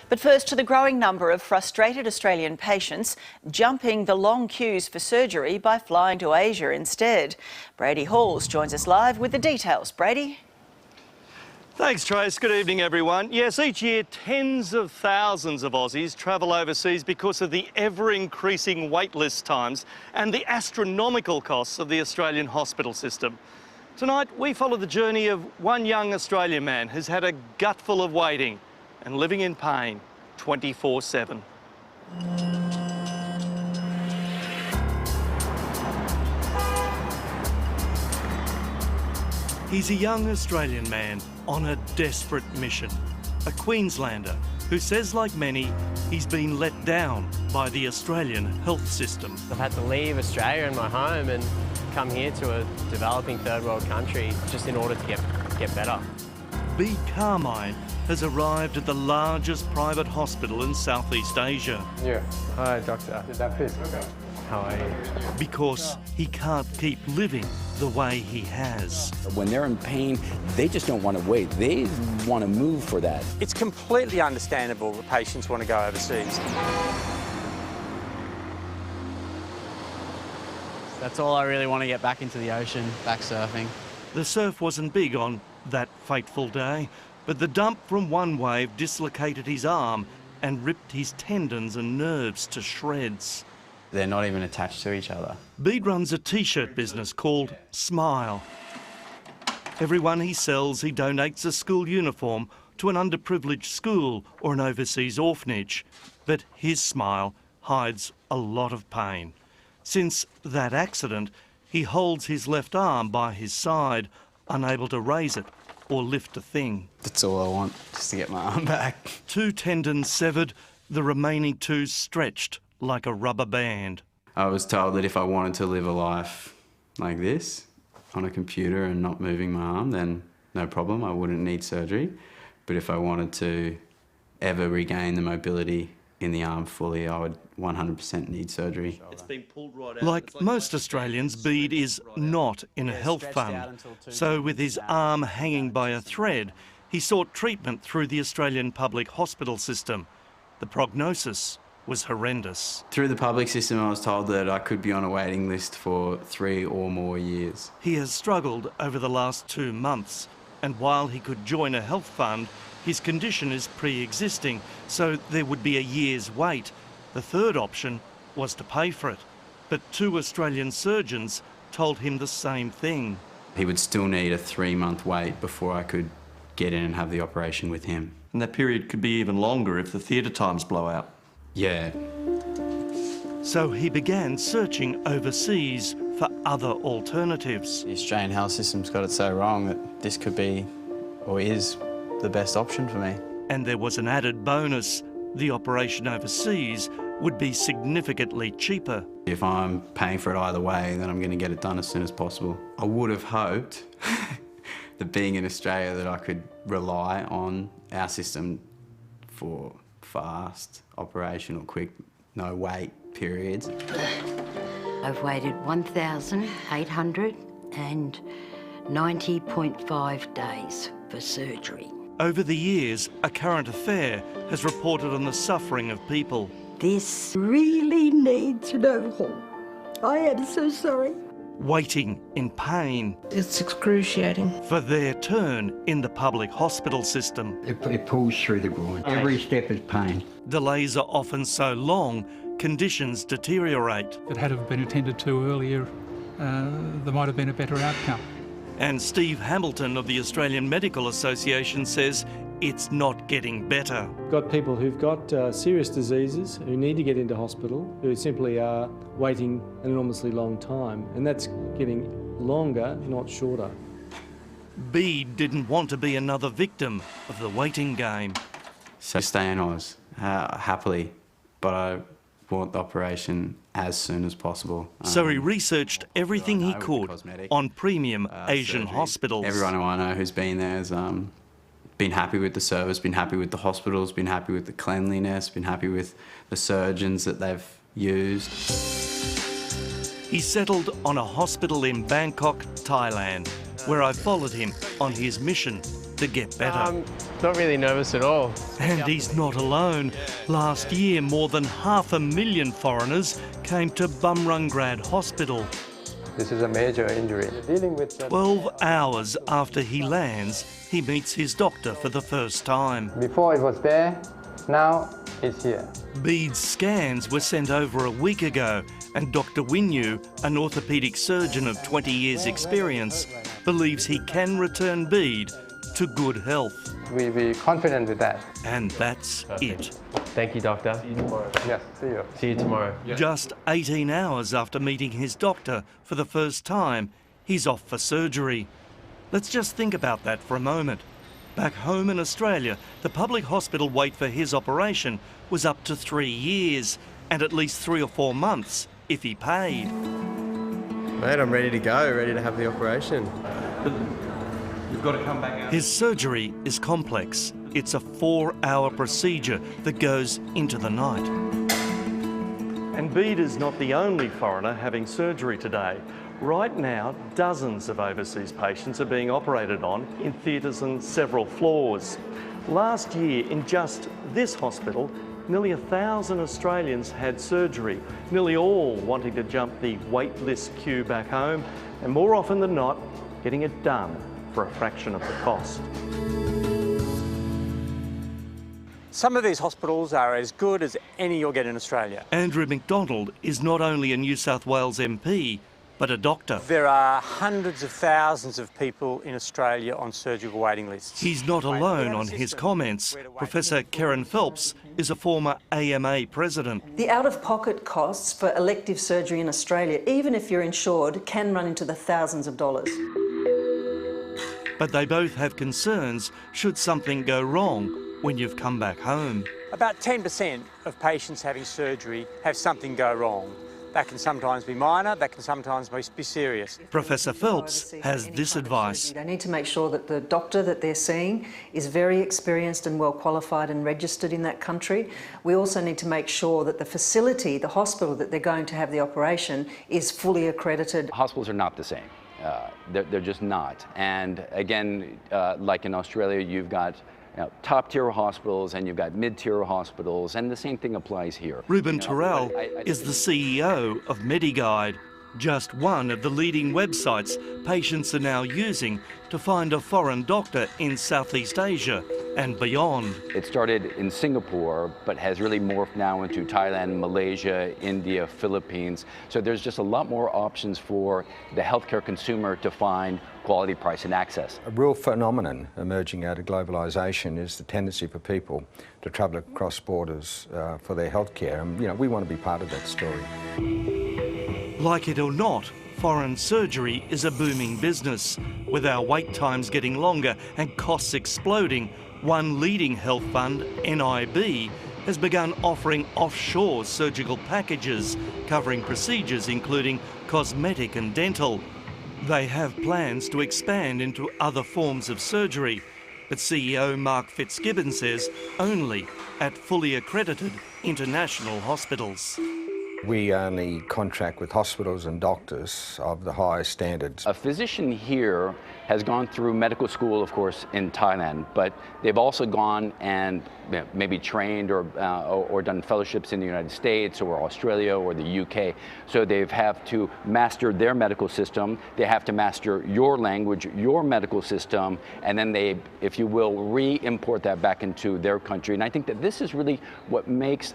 But first, to the growing number of frustrated Australian patients jumping the long queues for surgery by flying to Asia instead. Brady Halls joins us live with the details. Brady? Thanks, Trace. Good evening, everyone. Yes, each year tens of thousands of Aussies travel overseas because of the ever-increasing waitlist times and the astronomical costs of the Australian hospital system. Tonight, we follow the journey of one young Australian man who's had a gutful of waiting and living in pain 24/7. He's a young Australian man on a desperate mission, a Queenslander who says, like many, he's been let down by the Australian health system. I've had to leave Australia and my home and come here to a developing third world country just in order to get better. B. Carmine has arrived at the largest private hospital in Southeast Asia. Yeah. Hi, doctor. How are you? Because he can't keep living the way he has. When they're in pain, they just don't want to wait. They want to move for that. It's completely understandable that patients want to go overseas. That's all I really want to get back into the ocean, back surfing. The surf wasn't big on that fateful day, but the dump from one wave dislocated his arm and ripped his tendons and nerves to shreds. They're not even attached to each other. Bede runs a T-shirt business called Smile. Every one he sells, he donates a school uniform to an underprivileged school or an overseas orphanage. But his smile hides a lot of pain. Since that accident, he holds his left arm by his side, unable to raise it or lift a thing. That's all I want, just to get my arm back. 2 tendons severed, the remaining 2 stretched like a rubber band. I was told that if I wanted to live a life like this, on a computer and not moving my arm, then no problem, I wouldn't need surgery. But if I wanted to ever regain the mobility in the arm fully, I would 100% need surgery. It's been pulled right out. Like most Australians, Bede is not in a health fund. So with his arm hanging by a thread, he sought treatment through the Australian public hospital system. The prognosis was horrendous. Through the public system, I was told that I could be on a waiting list for 3 or more years. He has struggled over the last 2 months, and while he could join a health fund, his condition is pre-existing, so there would be a year's wait. The third option was to pay for it. But 2 Australian surgeons told him the same thing. He would still need a 3-month wait before I could get in and have the operation with him. And that period could be even longer if the theatre times blow out. Yeah. So he began searching overseas for other alternatives. The Australian health system's got it so wrong that this could be, or is, the best option for me. And there was an added bonus. The operation overseas would be significantly cheaper. If I'm paying for it either way, then I'm going to get it done as soon as possible. I would have hoped that being in Australia that I could rely on our system for fast operation or quick, no wait periods. I've waited 1,890.5 days for surgery. Over the years, A Current Affair has reported on the suffering of people. This really needs an overhaul. I am so sorry. Waiting in pain. It's excruciating. For their turn in the public hospital system. It pulls through the groin. Every step is pain. Delays are often so long, conditions deteriorate. If it had have been attended to earlier, there might have been a better outcome. And Steve Hamilton of the Australian Medical Association says it's not getting better. We've got people who've got serious diseases who need to get into hospital, who simply are waiting an enormously long time, and that's getting longer, not shorter. Bede didn't want to be another victim of the waiting game. So stay in Oz, happily, but I want the operation as soon as possible. So he researched everything he could on premium Asian hospitals. Everyone who I know who's been there has been happy with the service, been happy with the hospitals, been happy with the cleanliness, been happy with the surgeons that they've used. He settled on a hospital in Bangkok, Thailand, where I followed him on his mission to get better. Not really nervous at all. And he's not alone. Last year, more than 500,000 foreigners came to Bumrungrad Hospital. This is a major injury. 12 hours after he lands, he meets his doctor for the first time. Before it was there, now it's here. Bede's scans were sent over a week ago, and Dr. Winyu, an orthopaedic surgeon of 20 years' experience, believes he can return Bede to good health. We're confident with that. And that's it. Thank you, doctor. See you tomorrow. Yes, see you. See you tomorrow. Just 18 hours after meeting his doctor for the first time, he's off for surgery. Let's just think about that for a moment. Back home in Australia, the public hospital wait for his operation was up to 3 years, and at least 3 or 4 months if he paid. Mate, I'm ready to go, ready to have the operation. You've got to come back out. His surgery is complex. It's a 4-hour procedure that goes into the night. And Bede is not the only foreigner having surgery today. Right now, dozens of overseas patients are being operated on in theatres on several floors. Last year, in just this hospital, nearly 1,000 Australians had surgery, nearly all wanting to jump the waitlist queue back home, and more often than not, getting it done for a fraction of the cost. Some of these hospitals are as good as any you'll get in Australia. Andrew McDonald is not only a New South Wales MP, but a doctor. There are hundreds of thousands of people in Australia on surgical waiting lists. He's not alone on his comments. Professor Karen Phelps is a former AMA president. The out-of-pocket costs for elective surgery in Australia, even if you're insured, can run into the thousands of dollars. But they both have concerns should something go wrong when you've come back home. About 10% of patients having surgery have something go wrong. That can sometimes be minor, that can sometimes be serious. Professor Phelps has this advice. They need to make sure that the doctor that they're seeing is very experienced and well qualified and registered in that country. We also need to make sure that the facility, the hospital that they're going to have the operation, is fully accredited. Hospitals are not the same. They're just not. And again, like in Australia, you've got top-tier hospitals and you've got mid-tier hospitals, and the same thing applies here. Ruben Terrell is the CEO of MediGuide, just one of the leading websites patients are now using to find a foreign doctor in Southeast Asia and beyond. It started in Singapore, but has really morphed now into Thailand, Malaysia, India, Philippines. So there's just a lot more options for the healthcare consumer to find quality, price and access. A real phenomenon emerging out of globalisation is the tendency for people to travel across borders for their healthcare, and we want to be part of that story. Like it or not, foreign surgery is a booming business. With our wait times getting longer and costs exploding, one leading health fund, NIB, has begun offering offshore surgical packages covering procedures including cosmetic and dental. They have plans to expand into other forms of surgery, but CEO Mark Fitzgibbon says only at fully accredited international hospitals. We only contract with hospitals and doctors of the highest standards. A physician here has gone through medical school, of course, in Thailand, but they've also gone and maybe trained or done fellowships in the United States or Australia or the UK. So they have to master their medical system, they have to master your language, your medical system, and then they, if you will, re-import that back into their country. And I think that this is really what makes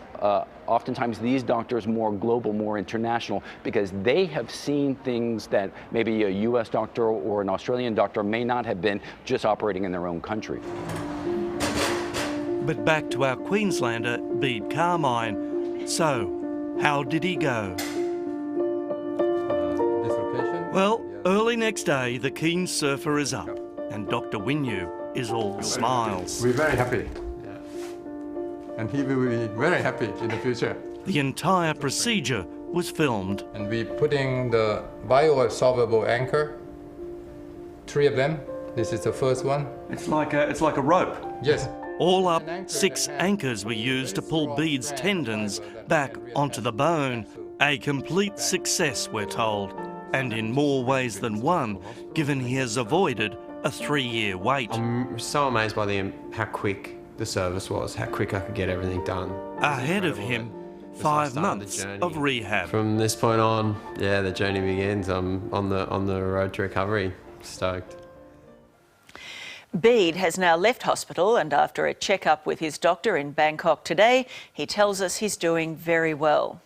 oftentimes these doctors more global, more international, because they have seen things that maybe a US doctor or an Australian doctor may not have been, just operating in their own country. But back to our Queenslander, Bede Carmine. So, how did he go? Well, early next day, the keen surfer is up, and Dr. Winyu is all smiles. We're very happy. And he will be very happy in the future. The entire procedure was filmed. And we're putting the bioabsorbable anchor, 3 of them. This is the first one. It's like a rope. Yes. All up, 6 anchors were used to pull Bede's tendons back onto the bone. A complete success, we're told, and in more ways than one, given he has avoided a 3-year wait. I'm so amazed by how quick the service was, how quick I could get everything done. Ahead of him, 5 months of rehab. From this point on, yeah, the journey begins. I'm on the road to recovery. Stoked. Bede has now left hospital, and after a check-up with his doctor in Bangkok today, he tells us he's doing very well.